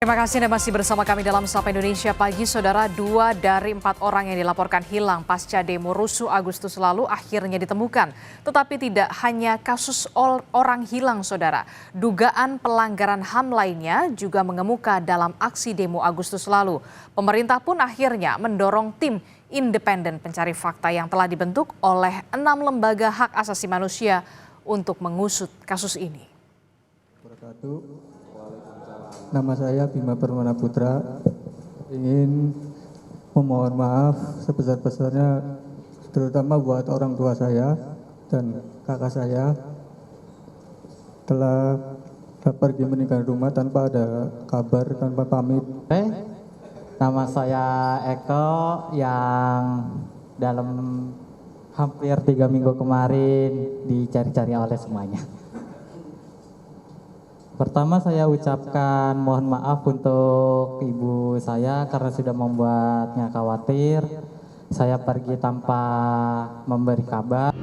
Terima kasih Anda masih bersama kami dalam Sapa Indonesia Pagi. Saudara, 2 dari 4 orang yang dilaporkan hilang pasca demo rusuh Agustus lalu akhirnya ditemukan. Tetapi tidak hanya kasus orang hilang, saudara. Dugaan pelanggaran HAM lainnya juga mengemuka dalam aksi demo Agustus lalu. Pemerintah pun akhirnya mendorong tim independen pencari fakta yang telah dibentuk oleh 6 lembaga hak asasi manusia untuk mengusut kasus ini. Nama saya Bima Permana Putra, ingin memohon maaf sebesar-besarnya terutama buat orang tua saya dan kakak saya telah pergi meninggalkan rumah tanpa ada kabar, tanpa pamit. Nama saya Eko yang dalam hampir 3 minggu kemarin dicari-cari oleh semuanya. Pertama saya ucapkan mohon maaf untuk ibu saya karena sudah membuatnya khawatir. Saya pergi tanpa memberi kabar.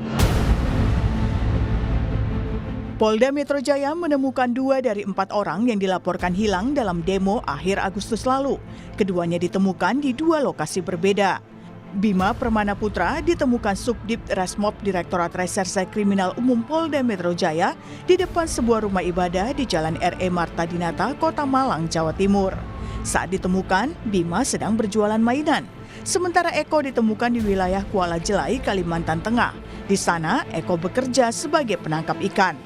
Polda Metro Jaya menemukan 2 dari 4 orang yang dilaporkan hilang dalam demo akhir Agustus lalu. Keduanya ditemukan di 2 lokasi berbeda. Bima Permana Putra ditemukan Subdit Resmob Direktorat Reserse Kriminal Umum Polda Metro Jaya di depan sebuah rumah ibadah di Jalan R.E. Marta Dinata, Kota Malang, Jawa Timur. Saat ditemukan, Bima sedang berjualan mainan. Sementara Eko ditemukan di wilayah Kuala Jelai, Kalimantan Tengah. Di sana, Eko bekerja sebagai penangkap ikan.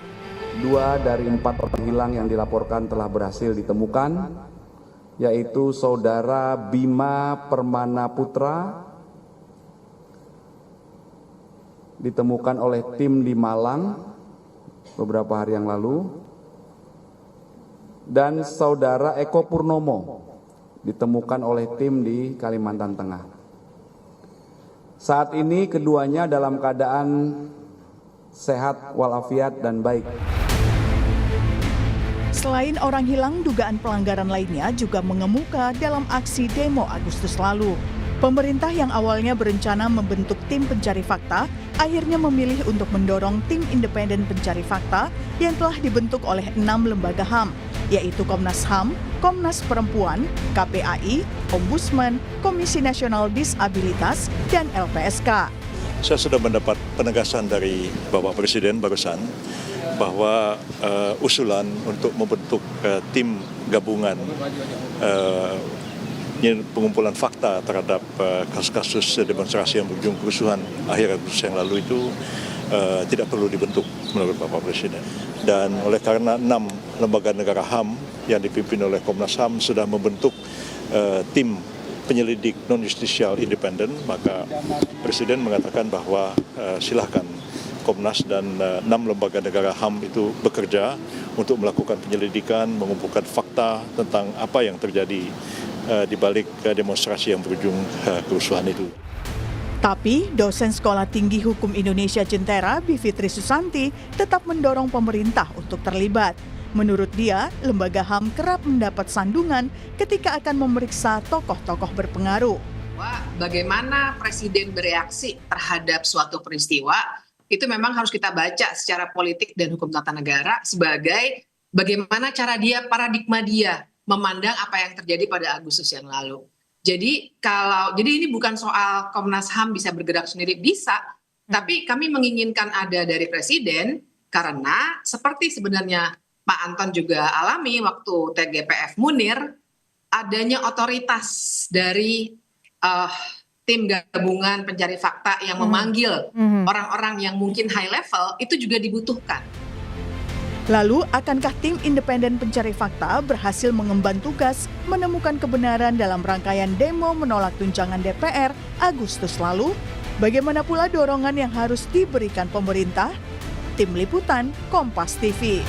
2 dari 4 orang hilang yang dilaporkan telah berhasil ditemukan, yaitu Saudara Bima Permana Putra, ditemukan oleh tim di Malang beberapa hari yang lalu, dan Saudara Eko Purnomo ditemukan oleh tim di Kalimantan Tengah. Saat ini keduanya dalam keadaan sehat walafiat dan baik. Selain orang hilang, dugaan pelanggaran lainnya juga mengemuka dalam aksi demo Agustus lalu. Pemerintah yang awalnya berencana membentuk tim pencari fakta, akhirnya memilih untuk mendorong tim independen pencari fakta yang telah dibentuk oleh 6 lembaga HAM, yaitu Komnas HAM, Komnas Perempuan, KPAI, Ombudsman, Komisi Nasional Disabilitas, dan LPSK. Saya sudah mendapat penegasan dari Bapak Presiden barusan bahwa usulan untuk membentuk tim gabungan pengumpulan fakta terhadap kasus-kasus demonstrasi yang berujung kerusuhan akhir Agustus yang lalu itu tidak perlu dibentuk menurut Bapak Presiden. Dan oleh karena 6 lembaga negara HAM yang dipimpin oleh Komnas HAM sudah membentuk tim penyelidik non-justisial independen, maka Presiden mengatakan bahwa silahkan Komnas dan 6 lembaga negara HAM itu bekerja untuk melakukan penyelidikan, mengumpulkan fakta tentang apa yang terjadi di balik demonstrasi yang berujung kerusuhan itu. Tapi dosen Sekolah Tinggi Hukum Indonesia Jentera, Bivitri Susanti, tetap mendorong pemerintah untuk terlibat. Menurut dia, lembaga HAM kerap mendapat sandungan ketika akan memeriksa tokoh-tokoh berpengaruh. Bagaimana Presiden bereaksi terhadap suatu peristiwa, itu memang harus kita baca secara politik dan hukum tata negara sebagai bagaimana cara dia, paradigma dia memandang apa yang terjadi pada Agustus yang lalu. Jadi ini bukan soal Komnas HAM bisa bergerak sendiri, bisa, tapi kami menginginkan ada dari Presiden karena seperti sebenarnya Pak Anton juga alami waktu TGPF Munir, adanya otoritas dari tim gabungan pencari fakta yang memanggil orang-orang yang mungkin high level itu juga dibutuhkan. Lalu, akankah tim independen pencari fakta berhasil mengemban tugas menemukan kebenaran dalam rangkaian demo menolak tunjangan DPR Agustus lalu? Bagaimana pula dorongan yang harus diberikan pemerintah? Tim Liputan Kompas TV.